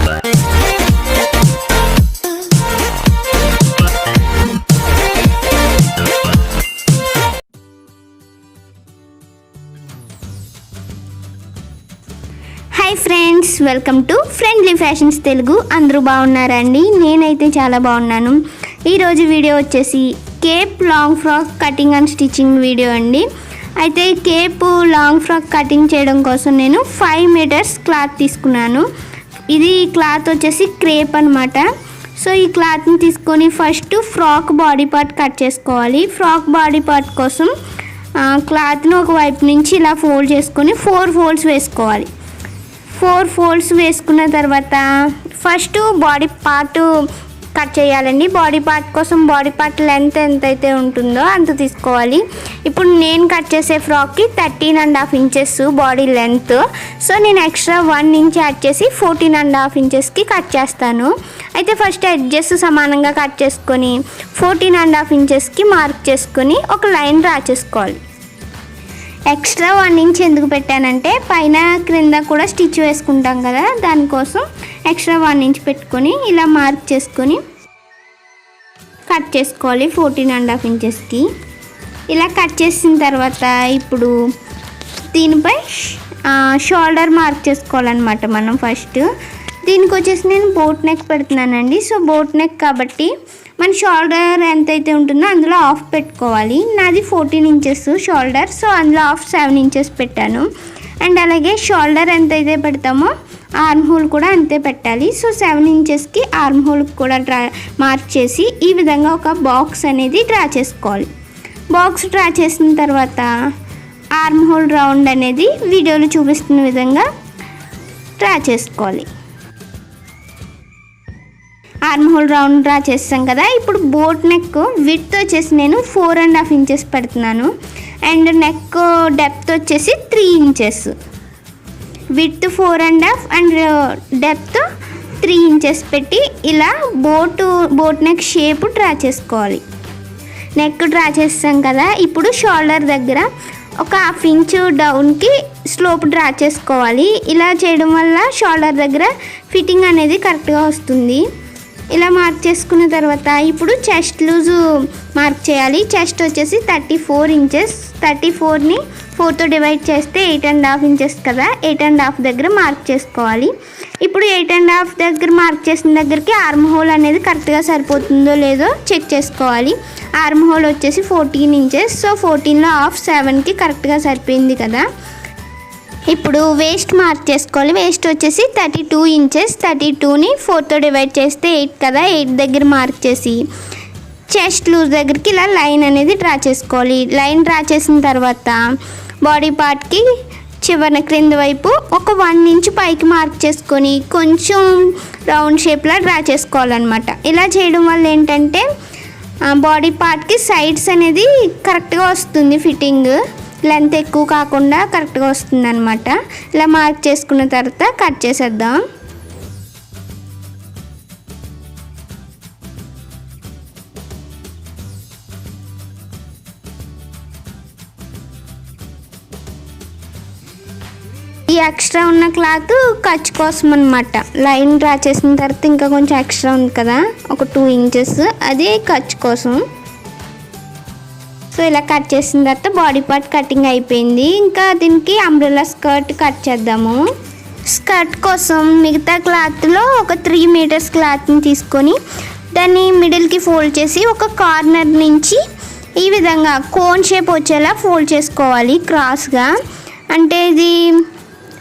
Hi friends, welcome to friendly fashions Telugu. అందరూ బాగున్నారా అండి? నేనైతే చాలా బాగున్నాను. ఈరోజు వీడియో వచ్చేసి Cape long frock cutting and stitching video అండి. అయితే కేప్ లాంగ్ ఫ్రాక్ కటింగ్ చేయడం కోసం నేను 5 మీటర్స్ క్లాత్ తీసుకున్నాను. ఇది క్లాత్ వచ్చేసి క్రేప్ అనమాట. సో ఈ క్లాత్ని తీసుకొని first frock body part cut చేసుకోవాలి. ఫ్రాక్ బాడీ పార్ట్ కోసం క్లాత్ను ఒక వైపు నుంచి ఇలా ఫోల్డ్ చేసుకొని 4 ఫోల్డ్స్ వేసుకోవాలి. 4 ఫోల్డ్స్ వేసుకున్న తర్వాత ఫస్ట్ బాడీ పార్ట్ కట్ చేయాలండి. బాడీ పార్ట్ కోసం బాడీ పార్ట్ లెంత్ ఎంతైతే ఉంటుందో అంత తీసుకోవాలి. ఇప్పుడు నేను కట్ చేసే ఫ్రాక్కి 13.5 ఇంచెస్ బాడీ లెంత్. సో నేను ఎక్స్ట్రా 1 ఇంచ్ యాడ్ చేసి 14.5 ఇంచెస్కి కట్ చేస్తాను. అయితే ఫస్ట్ ఎడ్జెస్ సమానంగా కట్ చేసుకొని 14.5 ఇంచెస్కి మార్క్ చేసుకొని ఒక లైన్ డ్రా చేసుకోవాలి. ఎక్స్ట్రా 1 ఇంచ్ ఎందుకు పెట్టానంటే పైన క్రింద కూడా స్టిచ్ వేసుకుంటాం కదా, దానికోసం ఎక్స్ట్రా 1 ఇంచ్ పెట్టుకొని ఇలా మార్క్ చేసుకొని కట్ చేసుకోవాలి 14.5 ఇంచెస్కి. ఇలా కట్ చేసిన తర్వాత ఇప్పుడు దీనిపై షోల్డర్ మార్క్ చేసుకోవాలన్నమాట మనం. ఫస్ట్ దీనికి వచ్చేసి నేను బోట్ నెక్ పెడుతున్నానండి. సో బోట్ నెక్ కాబట్టి మన షోల్డర్ ఎంతైతే ఉంటుందో అందులో హాఫ్ పెట్టుకోవాలి. నాది 14 ఇంచెస్ షోల్డర్, సో అందులో హాఫ్ 7 ఇంచెస్ పెట్టాను. అండ్ అలాగే షోల్డర్ ఎంతైతే పెడతామో ఆర్మ్ హోల్ కూడా అంతే పెట్టాలి. సో 7 ఇంచెస్కి ఆర్మ్ హోల్కి కూడా మార్క్ చేసి ఈ విధంగా ఒక బాక్స్ అనేది డ్రా చేసుకోవాలి. బాక్స్ డ్రా చేసిన తర్వాత ఆర్మ్ హోల్ రౌండ్ అనేది వీడియోలో చూపిస్తున్న విధంగా డ్రా చేసుకోవాలి. ఆర్మ్ హోల్ రౌండ్ డ్రా చేస్తాం కదా. ఇప్పుడు బోట్ నెక్ విడ్త్ వచ్చేసి నేను 4.5 ఇంచెస్ పెడుతున్నాను. అండ్ నెక్ డెప్త్ వచ్చేసి 3 inches. Width 4.5 and depth 3 inches పెట్టి ఇలా బోట్ నెక్ షేప్ డ్రా చేసుకోవాలి. నెక్ డ్రా చేస్తాం కదా. ఇప్పుడు షోల్డర్ దగ్గర ఒక 1/2 ఇంచ్ డౌన్కి స్లోప్ డ్రా చేసుకోవాలి. ఇలా చేయడం వల్ల షోల్డర్ దగ్గర ఫిట్టింగ్ అనేది కరెక్ట్గా వస్తుంది. ఇలా మార్క్ చేసుకున్న తర్వాత ఇప్పుడు చెస్ట్ లూజు మార్క్ చేయాలి. చెస్ట్ వచ్చేసి 34 ఇంచెస్. 34ని 4తో డివైడ్ చేస్తే 8.5 ఇంచెస్ కదా. 8.5 దగ్గర మార్క్ చేసుకోవాలి. ఇప్పుడు 8.5 దగ్గర మార్క్ చేసిన దగ్గరికి ఆర్మ్ హోల్ అనేది కరెక్ట్గా సరిపోతుందో లేదో చెక్ చేసుకోవాలి. ఆర్మ్ హోల్ వచ్చేసి 14 ఇంచెస్. సో 14లో హాఫ్ 7కి కరెక్ట్గా సరిపోయింది కదా. ఇప్పుడు వేస్ట్ మార్క్ చేసుకోవాలి. వేస్ట్ వచ్చేసి 32 ఇంచెస్. 32ని 4తో డివైడ్ చేస్తే 8 కదా. 8 దగ్గర మార్క్ చేసి చెస్ట్ లూజ్ దగ్గరికి ఇలా లైన్ అనేది డ్రా చేసుకోవాలి. లైన్ డ్రా చేసిన తర్వాత బాడీ పార్ట్కి చివరన క్రింద వైపు ఒక 1 ఇంచ్ పైకి మార్క్ చేసుకొని కొంచెం రౌండ్ షేప్లా డ్రా చేసుకోవాలన్నమాట. ఇలా చేయడం వల్ల ఏంటంటే బాడీ పార్ట్కి సైడ్స్ అనేది కరెక్ట్గా వస్తుంది. ఫిట్టింగ్ లెంత్ ఎక్కువ కాకుండా కరెక్ట్గా వస్తుంది అనమాట. ఇలా మార్క్ చేసుకున్న తర్వాత కట్ చేసేద్దాం. ఈ ఎక్స్ట్రా ఉన్న క్లాత్ ఖర్చు కోసం అనమాట. లైన్ డ్రా చేసిన తర్వాత ఇంకా కొంచెం ఎక్స్ట్రా ఉంది కదా, ఒక 2 ఇంచెస్, అది ఖర్చు కోసం. సో ఇలా కట్ చేసిన తర్వాత బాడీ పార్ట్ కటింగ్ అయిపోయింది. ఇంకా దీనికి అంబ్రెల్లా స్కర్ట్ కట్ చేద్దాము. స్కర్ట్ కోసం మిగతా క్లాత్లో ఒక 3 మీటర్స్ క్లాత్ని తీసుకొని దాన్ని మిడిల్కి ఫోల్డ్ చేసి ఒక కార్నర్ నుంచి ఈ విధంగా కోన్ షేప్ వచ్చేలా ఫోల్డ్ చేసుకోవాలి క్రాస్గా. అంటే ఇది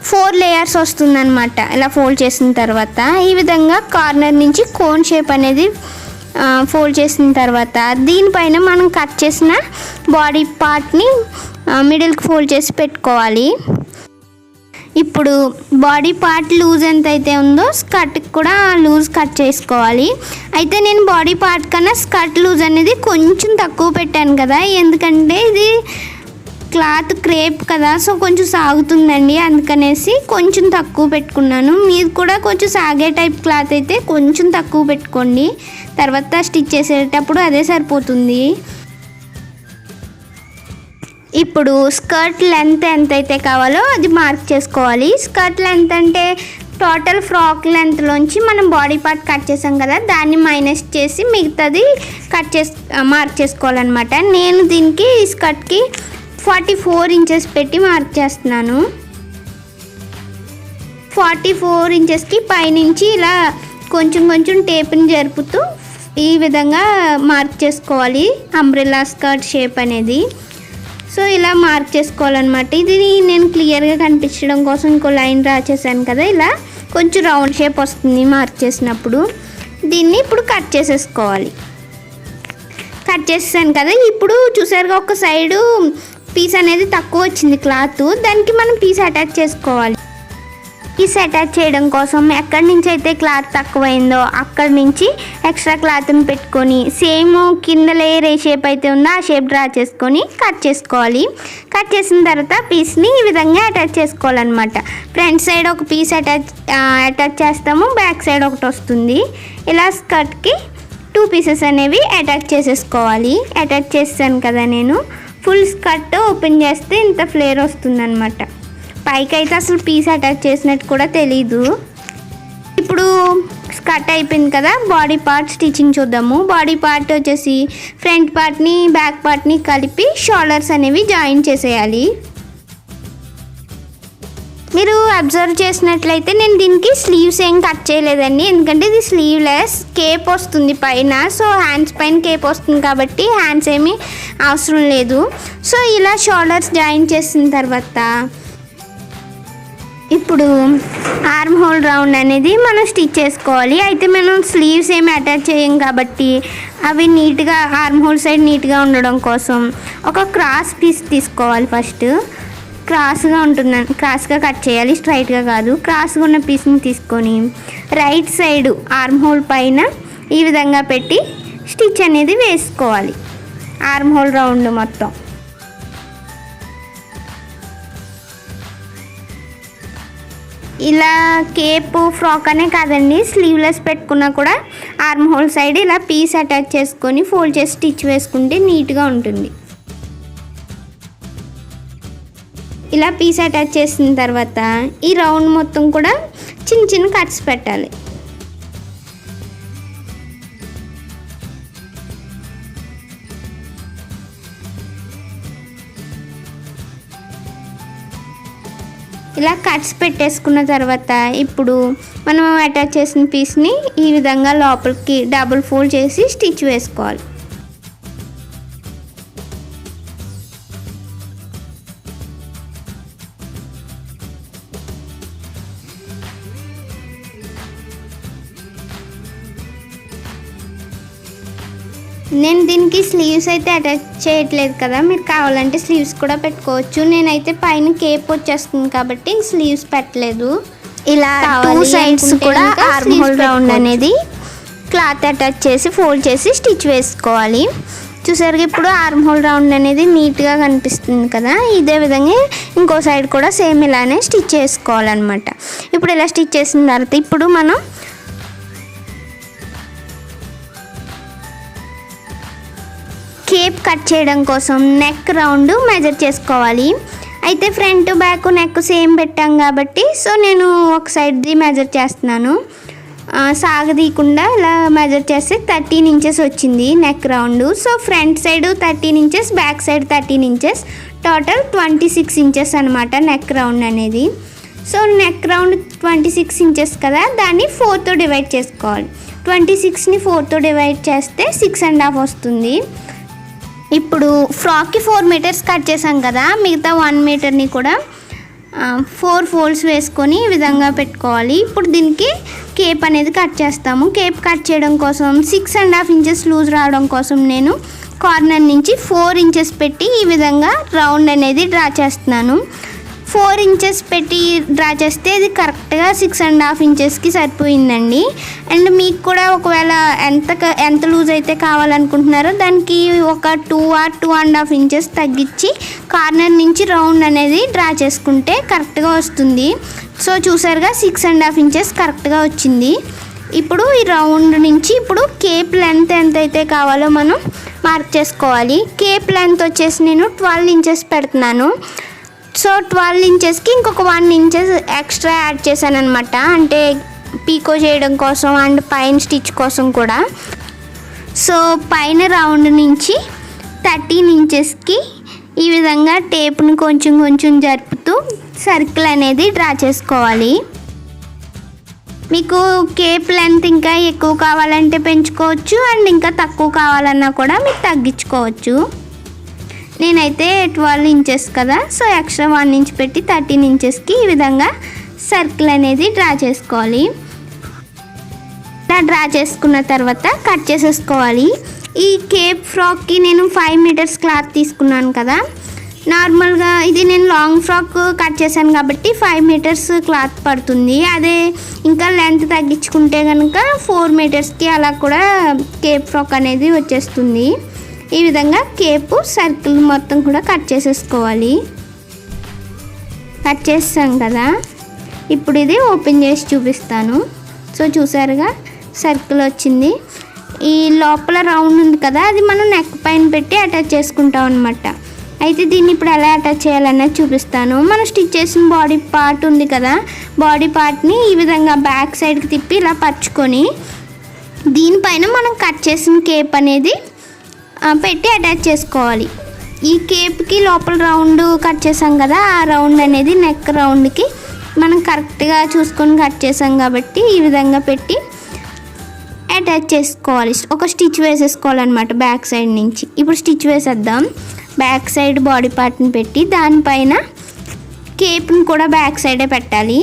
4 లేయర్స్ వస్తుందన్నమాట. ఇలా ఫోల్డ్ చేసిన తర్వాత ఈ విధంగా కార్నర్ నుంచి కోన్ షేప్ అనేది ఫోల్డ్ చేసిన తర్వాత దీనిపైన మనం కట్ చేసిన బాడీ పార్ట్ని మిడిల్కి ఫోల్డ్ చేసి పెట్టుకోవాలి. ఇప్పుడు బాడీ పార్ట్ లూజ్ ఎంత అయితే ఉందో స్కర్ట్కి కూడా లూజ్ కట్ చేసుకోవాలి. అయితే నేను బాడీ పార్ట్ కన్నా స్కర్ట్ లూజ్ అనేది కొంచెం తక్కువ పెట్టాను కదా, ఎందుకంటే ఇది క్లాత్ క్రేప్ కదా. సో కొంచెం సాగుతుందండి, అందుకనేసి కొంచెం తక్కువ పెట్టుకున్నాను. మీరు కూడా కొంచెం సాగే టైప్ క్లాత్ అయితే కొంచెం తక్కువ పెట్టుకోండి, తర్వాత స్టిచ్ చేసేటప్పుడు అదే సరిపోతుంది. ఇప్పుడు స్కర్ట్ లెంత్ ఎంతైతే కావాలో అది మార్క్ చేసుకోవాలి. స్కర్ట్ లెంత్ అంటే టోటల్ ఫ్రాక్ లెంత్లోంచి మనం బాడీ పార్ట్ కట్ చేసాం కదా, దాన్ని మైనస్ చేసి మిగతాది మార్క్ చేసుకోవాలన్నమాట. నేను దీనికి స్కర్ట్కి 44 ఇంచెస్ పెట్టి మార్క్ చేస్తున్నాను. 44 ఇంచెస్కి పైనుంచి ఇలా కొంచెం కొంచెం టేప్ని జరుపుతూ ఈ విధంగా మార్క్ చేసుకోవాలి అంబ్రెల్లా స్కర్ట్ షేప్ అనేది. సో ఇలా మార్క్ చేసుకోవాలన్నమాట. ఇది నేను క్లియర్గా కనిపించడం కోసం ఇంకో లైన్ డ్రా చేశాను కదా, ఇలా కొంచెం రౌండ్ షేప్ వస్తుంది మార్క్ చేసినప్పుడు. దీన్ని ఇప్పుడు కట్ చేసేసుకోవాలి. కట్ చేసాను కదా, ఇప్పుడు చూసారుగా ఒక సైడు పీస్ అనేది తక్కువ వచ్చింది క్లాత్, దానికి మనం పీస్ అటాచ్ చేసుకోవాలి. పీస్ అటాచ్ చేయడం కోసం ఎక్కడి నుంచి అయితే క్లాత్ తక్కువైందో అక్కడి నుంచి ఎక్స్ట్రా క్లాత్ని పెట్టుకొని సేమ్ కింద లేయర్ ఏ షేప్ అయితే ఉందో ఆ షేప్ డ్రా చేసుకొని కట్ చేసుకోవాలి. కట్ చేసిన తర్వాత పీస్ని ఈ విధంగా అటాచ్ చేసుకోవాలన్నమాట. ఫ్రంట్ సైడ్ ఒక పీస్ అటాచ్ చేస్తాము, బ్యాక్ సైడ్ ఒకటి వస్తుంది. ఇలా స్కర్ట్కి 2 పీసెస్ అనేవి అటాచ్ చేసేసుకోవాలి. అటాచ్ చేస్తాను కదా నేను, ఫుల్ స్కర్ట్ ఓపెన్ చేస్తే ఇంత ఫ్లేర్ వస్తుందన్నమాట. పైకి అయితే అసలు పీస్ అటాచ్ చేసినట్టు కూడా తెలీదు. ఇప్పుడు స్కర్ట్ అయిపోయింది కదా, బాడీ పార్ట్ స్టిచ్చింగ్ చూద్దాము. బాడీ పార్ట్ వచ్చేసి ఫ్రంట్ పార్ట్ని బ్యాక్ పార్ట్ని కలిపి షోల్డర్స్ అనేవి జాయిన్ చేసేయాలి. మీరు అబ్జర్వ్ చేసినట్లయితే నేను దీనికి స్లీవ్స్ ఏం కట్ చేయలేదండి, ఎందుకంటే ఇది స్లీవ్లెస్, కేప్ వస్తుంది పైన. సో హ్యాండ్స్ పైన కేప్ వస్తుంది కాబట్టి హ్యాండ్స్ ఏమీ అవసరం లేదు. సో ఇలా షోల్డర్స్ జాయిన్ చేసిన తర్వాత ఇప్పుడు ఆర్మ్ హోల్ రౌండ్ అనేది మనం స్టిచ్ చేసుకోవాలి. అయితే మనం స్లీవ్స్ ఏమి అటాచ్ చేయం కాబట్టి అవి నీట్గా ఆర్మ్ హోల్ సైడ్ నీట్గా ఉండడం కోసం ఒక క్రాస్ పీస్ తీసుకోవాలి. ఫస్ట్ క్రాస్గా ఉంటుందని క్రాస్గా కట్ చేయాలి, స్ట్రైట్గా కాదు. క్రాస్గా ఉన్న పీస్ని తీసుకొని రైట్ సైడ్ ఆర్మ్ హోల్ పైన ఈ విధంగా పెట్టి స్టిచ్ అనేది వేసుకోవాలి ఆర్మ్ హోల్ రౌండ్ మొత్తం. ఇలా కేప్ ఫ్రాక్ అనే కాదండి, స్లీవ్లెస్ పెట్టుకున్నా కూడా ఆర్మ్ హోల్ సైడ్ ఇలా పీస్ అటాచ్ చేసుకొని ఫోల్డ్ చేసి స్టిచ్ వేసుకుంటే నీట్గా ఉంటుంది. ఇలా పీస్ అటాచ్ చేసిన తర్వాత ఈ రౌండ్ మొత్తం కూడా చిన్న చిన్న కట్స్ పెట్టాలి. ఇలా కట్స్ పెట్టేసుకున్న తర్వాత ఇప్పుడు మనం అటాచ్ చేసిన పీస్ని ఈ విధంగా లోపలికి డబుల్ ఫోల్డ్ చేసి స్టిచ్ వేసుకోవాలి. నేను దీనికి స్లీవ్స్ అయితే అటాచ్ చేయట్లేదు కదా, మీరు కావాలంటే స్లీవ్స్ కూడా పెట్టుకోవచ్చు. నేనైతే పైన కేప్ వచ్చేస్తుంది కాబట్టి స్లీవ్స్ పెట్టలేదు. ఇలా 2 సైడ్స్ కూడా ఆర్మ్ హోల్ రౌండ్ అనేది క్లాత్ అటాచ్ చేసి ఫోల్డ్ చేసి స్టిచ్ వేసుకోవాలి. చూసారు ఇప్పుడు ఆర్మ్ హోల్ రౌండ్ అనేది నీట్గా కనిపిస్తుంది కదా, ఇదే విధంగా ఇంకో సైడ్ కూడా సేమ్ ఇలానే స్టిచ్ చేసుకోవాలన్నమాట. ఇప్పుడు ఇలా స్టిచ్ చేసిన తర్వాత ఇప్పుడు మనం కేప్ కట్ చేయడం కోసం నెక్ రౌండ్ మెజర్ చేసుకోవాలి. అయితే ఫ్రంట్ బ్యాక్ నెక్ సేమ్ పెట్టాం కాబట్టి సో నేను ఒక సైడ్ది మెజర్ చేస్తున్నాను. సాగదీయకుండా ఇలా మెజర్ చేస్తే 13 ఇంచెస్ వచ్చింది neck round. So front side 13 inches, back side 13 inches, total 26 inches అనమాట నెక్ రౌండ్ అనేది. సో నెక్ రౌండ్ 26 ఇంచెస్ కదా, దాన్ని 4తో డివైడ్ చేసుకోవాలి. 26ని 4తో డివైడ్ చేస్తే 6.5 వస్తుంది. ఇప్పుడు ఫ్రాక్కి 4 మీటర్స్ కట్ చేసాం కదా, మిగతా 1 మీటర్ని కూడా 4 ఫోల్డ్స్ వేసుకొని ఈ విధంగా పెట్టుకోవాలి. ఇప్పుడు దీనికి కేప్ అనేది కట్ చేస్తాము. కేప్ కట్ చేయడం కోసం 6.5 ఇంచెస్ లూజ్ రావడం కోసం నేను కార్నర్ నుంచి 4 ఇంచెస్ పెట్టి ఈ విధంగా రౌండ్ అనేది డ్రా చేస్తున్నాను. 4 ఇంచెస్ పెట్టి డ్రా చేస్తే ఇది కరెక్ట్గా 6.5 ఇంచెస్కి సరిపోయిందండి. అండ్ మీకు కూడా ఒకవేళ ఎంత లూజ్ అయితే కావాలనుకుంటున్నారో దానికి ఒక 2 or 2.5 ఇంచెస్ తగ్గించి కార్నర్ నుంచి రౌండ్ అనేది డ్రా చేసుకుంటే కరెక్ట్గా వస్తుంది. సో చూసారుగా 6.5 ఇంచెస్ కరెక్ట్గా వచ్చింది. ఇప్పుడు ఈ రౌండ్ నుంచి ఇప్పుడు కేప్ లెంత్ ఎంత అయితే కావాలో మనం మార్క్ చేసుకోవాలి. కేప్ లెంత్ వచ్చేసి నేను 12 ఇంచెస్ పెడుతున్నాను. సో 12 ఇంచెస్కి ఇంకొక 1 ఇంచెస్ ఎక్స్ట్రా యాడ్ చేశాను అనమాట, అంటే పీకో చేయడం కోసం అండ్ పైన స్టిచ్ కోసం కూడా. సో పైన రౌండ్ నుంచి 13 ఇంచెస్కి ఈ విధంగా టేప్ను కొంచెం కొంచెం జరుపుతూ సర్కిల్ అనేది డ్రా చేసుకోవాలి. మీకు కేప్ లెంత్ ఇంకా ఎక్కువ కావాలంటే పెంచుకోవచ్చు, అండ్ ఇంకా తక్కువ కావాలన్నా కూడా మీరు తగ్గించుకోవచ్చు. నేనైతే 12 ఇంచెస్ కదా, సో ఎక్స్ట్రా 1 ఇంచ్ పెట్టి 13 ఇంచెస్కి ఈ విధంగా సర్కిల్ అనేది డ్రా చేసుకోవాలి. ఇలా డ్రా చేసుకున్న తర్వాత కట్ చేసేసుకోవాలి. ఈ కేప్ ఫ్రాక్కి నేను 5 మీటర్స్ క్లాత్ తీసుకున్నాను కదా. నార్మల్గా ఇది నేను లాంగ్ ఫ్రాక్ కట్ చేశాను కాబట్టి 5 మీటర్స్ క్లాత్ పడుతుంది. అదే ఇంకా లెంత్ తగ్గించుకుంటే కనుక 4 మీటర్స్కి అలా కూడా కేప్ ఫ్రాక్ అనేది వచ్చేస్తుంది. ఈ విధంగా కేపు సర్కిల్ మొత్తం కూడా కట్ చేసేసుకోవాలి. కట్ చేస్తాం కదా, ఇప్పుడు ఇది ఓపెన్ చేసి చూపిస్తాను. సో చూసారుగా సర్కిల్ వచ్చింది. ఈ లోపల రౌండ్ ఉంది కదా, అది మనం నెక్ పైన పెట్టి అటాచ్ చేసుకుంటాం అనమాట. అయితే దీన్ని ఇప్పుడు ఎలా అటాచ్ చేయాలన్నది చూపిస్తాను. మనం స్టిచ్ చేసిన బాడీ పార్ట్ ఉంది కదా, బాడీ పార్ట్ని ఈ విధంగా బ్యాక్ సైడ్కి తిప్పి ఇలా పరుచుకొని దీనిపైన మనం కట్ చేసిన కేప్ అనేది పెట్టి అటాచ్ చేసుకోవాలి. ఈ కేప్కి లోపల రౌండ్ కట్ చేసాం కదా, ఆ రౌండ్ అనేది నెక్ రౌండ్కి మనం కరెక్ట్గా చూసుకొని కట్ చేసాం కాబట్టి ఈ విధంగా పెట్టి అటాచ్ చేసుకోవాలి. ఒక స్టిచ్ వేసేసుకోవాలన్నమాట బ్యాక్ సైడ్ నుంచి. ఇప్పుడు స్టిచ్ వేసేద్దాం. బ్యాక్ సైడ్ బాడీ పార్ట్ని పెట్టి దానిపైన కేప్ని కూడా బ్యాక్ సైడే పెట్టాలి.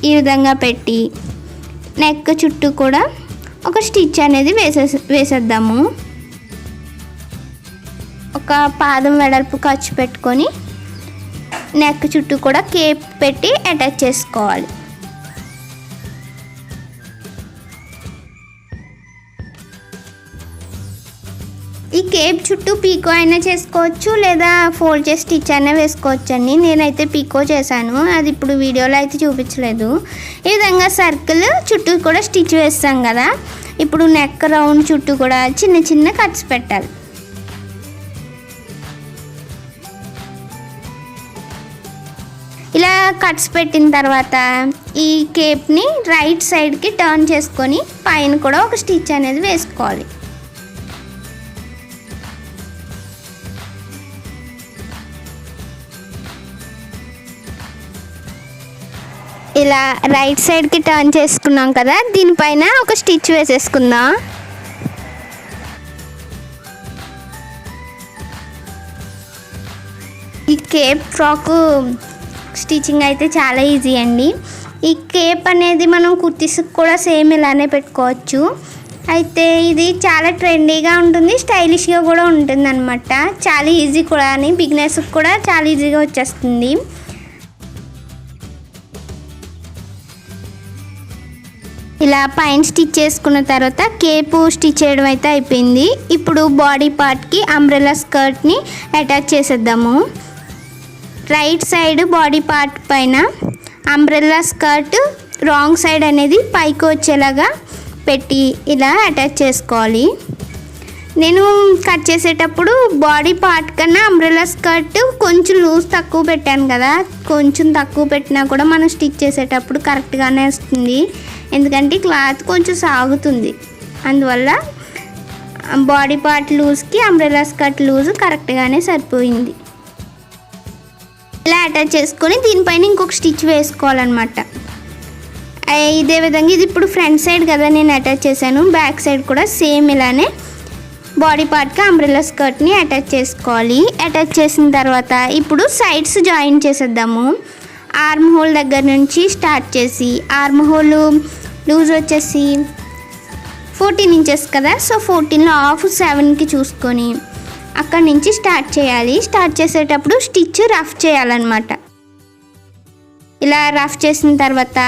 ఈ విధంగా పెట్టి నెక్ చుట్టూ కూడా ఒక స్టిచ్ అనేది వేసేద్దాము. ఒక పాదం వెడల్పు ఖర్చు పెట్టుకొని నెక్ చుట్టూ కూడా కేప్ పెట్టి అటాచ్ చేసుకోవాలి. ఈ కేప్ చుట్టూ పీకో అయినా చేసుకోవచ్చు, లేదా ఫోల్డ్ చేసి స్టిచ్ అయినా వేసుకోవచ్చు అండి. నేనైతే పీకో చేశాను, అది ఇప్పుడు వీడియోలో అయితే చూపించలేదు. ఈ విధంగా సర్కిల్ చుట్టూ కూడా స్టిచ్ వేస్తాం కదా, ఇప్పుడు నెక్ రౌండ్ చుట్టూ కూడా చిన్న చిన్న కట్స్ పెట్టాలి. ఇలా కట్స్ పెట్టిన తర్వాత ఈ కేప్ని రైట్ సైడ్కి టర్న్ చేసుకొని పైన కూడా ఒక స్టిచ్ అనేది వేసుకోవాలి. ఇలా రైట్ సైడ్కి టర్న్ చేసుకున్నాం కదా, దీనిపైన ఒక స్టిచ్ వేసేసుకుందాం. ఈ కేప్ ఫ్రాక్ స్టిచ్చింగ్ అయితే చాలా ఈజీ అండి. ఈ కేప్ అనేది మనం కుర్తీస్కి కూడా సేమ్ ఇలానే పెట్టుకోవచ్చు. అయితే ఇది చాలా ట్రెండీగా ఉంటుంది, స్టైలిష్గా కూడా ఉంటుంది అనమాట. చాలా ఈజీ కూడా అని బిగినర్స్కి కూడా చాలా ఈజీగా వచ్చేస్తుంది. ఇలా పైన స్టిచ్ చేసుకున్న తర్వాత కేపు స్టిచ్ చేయడం అయితే అయిపోయింది. ఇప్పుడు బాడీ పార్ట్కి అంబ్రెల్లా స్కర్ట్ని అటాచ్ చేసేద్దాము. రైట్ సైడ్ బాడీ పార్ట్ పైన అంబ్రెల్లా స్కర్ట్ రాంగ్ సైడ్ అనేది పైకి వచ్చేలాగా పెట్టి ఇలా అటాచ్ చేసుకోవాలి. నేను కట్ చేసేటప్పుడు బాడీ పార్ట్ కన్నా అంబ్రెల్లా స్కర్ట్ కొంచెం లూజ్ తక్కువ పెట్టాను కదా, కొంచెం తక్కువ పెట్టినా కూడా మనం స్టిచ్ చేసేటప్పుడు కరెక్ట్గానే వస్తుంది. ఎందుకంటే క్లాత్ కొంచెం సాగుతుంది, అందువల్ల బాడీ పార్ట్ లూజ్కి అంబ్రెల్లా స్కర్ట్ లూజ్ కరెక్ట్గానే సరిపోయింది. ఇలా అటాచ్ చేసుకొని దీనిపైన ఇంకొక స్టిచ్ వేసుకోవాలన్నమాట. ఇదే విధంగా ఇది ఇప్పుడు ఫ్రంట్ సైడ్ కదా నేను అటాచ్ చేశాను, బ్యాక్ సైడ్ కూడా సేమ్ ఇలానే బాడీ పార్ట్కి అంబ్రెల్లా స్కర్ట్ని అటాచ్ చేసుకోవాలి. అటాచ్ చేసిన తర్వాత ఇప్పుడు సైడ్స్ జాయిన్ చేసేద్దాము. ఆర్మ్ హోల్ దగ్గర నుంచి స్టార్ట్ చేసి ఆర్మ్ హోల్ లూజ్ వచ్చేసి 14 ఇంచెస్ కదా, సో 14లో హాఫ్ 7కి చూసుకొని అక్కడి నుంచి స్టార్ట్ చేయాలి. స్టార్ట్ చేసేటప్పుడు స్టిచ్ రఫ్ చేయాలన్నమాట. ఇలా రఫ్ చేసిన తర్వాత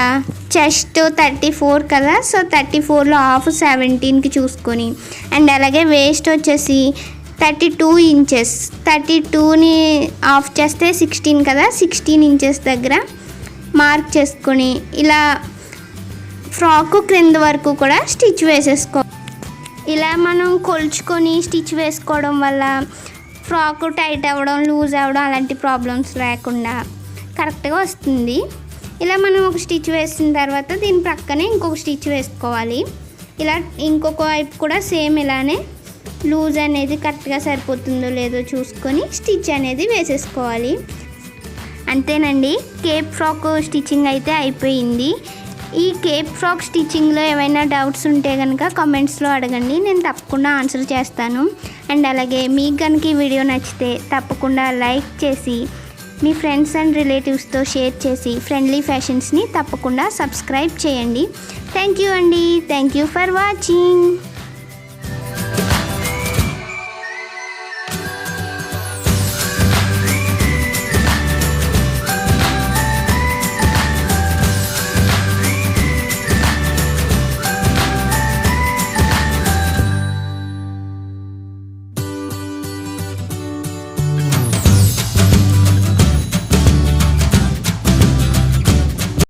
చెస్ట్ 34 కదా, సో 34లో హాఫ్ 17కి చూసుకొని అండ్ అలాగే వేస్ట్ వచ్చేసి 32 ఇంచెస్, 32ని ఆఫ్ చేస్తే 16 కదా, 16 ఇంచెస్ దగ్గర మార్క్ చేసుకొని ఇలా ఫ్రాక్ క్రింద వరకు కూడా స్టిచ్ వేసేసుకో. ఇలా మనం కొలుచుకొని స్టిచ్ వేసుకోవడం వల్ల ఫ్రాక్ టైట్ అవ్వడం, లూజ్ అవ్వడం అలాంటి ప్రాబ్లమ్స్ లేకుండా కరెక్ట్గా వస్తుంది. ఇలా మనం ఒక స్టిచ్ వేసిన తర్వాత దీని ప్రక్కనే ఇంకొక స్టిచ్ వేసుకోవాలి. ఇలా ఇంకొక వైపు కూడా సేమ్ ఇలానే లూజ్ అనేది కరెక్ట్గా సరిపోతుందో లేదో చూసుకొని స్టిచ్ అనేది వేసేసుకోవాలి. అంతేనండి, కేప్ ఫ్రాక్ స్టిచ్చింగ్ అయితే అయిపోయింది. ఈ కేప్ ఫ్రాక్ స్టిచ్చింగ్లో ఏమైనా డౌట్స్ ఉంటే కనుక కామెంట్స్లో అడగండి, నేను తప్పకుండా ఆన్సర్ చేస్తాను. అండ్ అలాగే మీకు కనుక ఈ వీడియో నచ్చితే తప్పకుండా లైక్ చేసి మీ ఫ్రెండ్స్ అండ్ రిలేటివ్స్తో షేర్ చేసి ఫ్రెండ్లీ ఫ్యాషన్స్ని తప్పకుండా సబ్స్క్రైబ్ చేయండి. థ్యాంక్ యూ అండి. Thank you for watching.